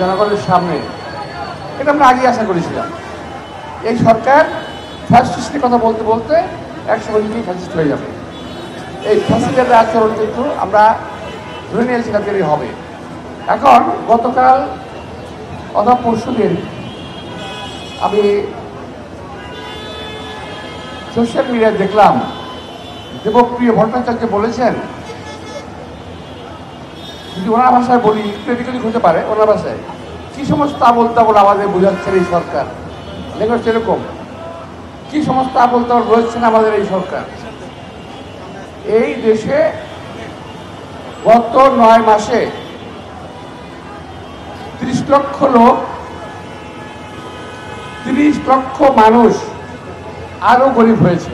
জনগণের সামনে, এটা আমরা আগে আশা করেছিলাম। এই সরকার ফ্যাসিস্টের কথা বলতে বলতে একসময় নিজেই ফ্যাসিস্ট হয়ে যাবে। এই ফ্যাসিস্টের আচরণ কিন্তু আমরা ধরে নিয়েছিলাম যে হবে। এখন গতকাল অথবা পরশুদিন আমি সোশ্যাল মিডিয়ায় দেখলাম দেবপ্রিয় ভট্টাচার্য বলেছেন, যদি ওনার ভাষায় বলি ক্রিটিক্যালি হতে পারে, ওনার ভাষায় কি সমস্ত আবল তাবল আমাদের বোঝাচ্ছেন এই সরকার, লেখা সেরকম কি সমস্ত আবল তাবল বোঝাচ্ছেন আমাদের এই সরকার। এই দেশে গত 9 মাসে 30 লক্ষ লোক, 30 লক্ষ মানুষ আরো গরিব হয়েছে।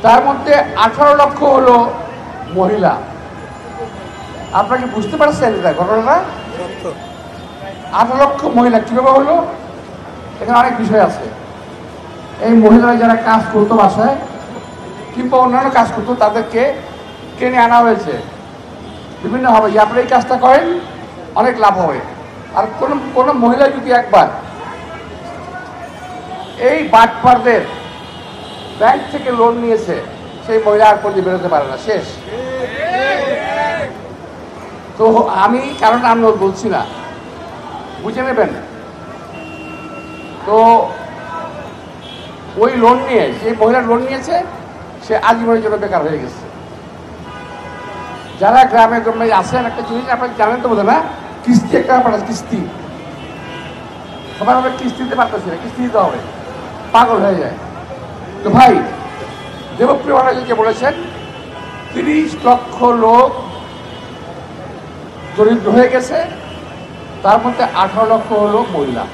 তার মধ্যে 18 লক্ষ হলো মহিলা। আপনাকে বুঝতে পারছেন এটা ঘটনাটা? 18 লক্ষ মহিলা কিভাবে হলো? এখানে অনেক বিষয় আছে। এই মহিলারা যারা কাজ করতো বাসায় কিংবা অন্যান্য কাজ করতো, তাদেরকে টেনে আনা হয়েছে বিভিন্নভাবে, যে আপনি এই কাজটা করেন অনেক লাভ হবে। আর কোনো মহিলা যদি একবার এই বাটপারদের ব্যাংক থেকে লোন নিয়েছে, সেই মহিলা আর কোনদিন বেরোতে পারে না, শেষ। তো আমি কারণ আমি বলছি না, বুঝে নেবেন। তো ওই লোন নিয়ে, যে মহিলা লোন নিয়েছে সে আজীবনের জন্য বেকার হয়ে গেছে। যারা গ্রামে গ্রামে আসেন, একটা জিনিস আপনারা জানেন তো বোধ না, কিস্তি একটা ব্যাপার আছে, কিস্তি সবাই আমরা কিস্তি দিতে পারতেছি না, কিস্তি দিতে হবে, পাগল হয়ে যায়। তো ভাই দেবপ্রিয় ভট্টাচার্য বলেছেন 30 লক্ষ লোক দরিদ্র হয়ে গেছে, তার মধ্যে 18 লক্ষ হলো মহিলা।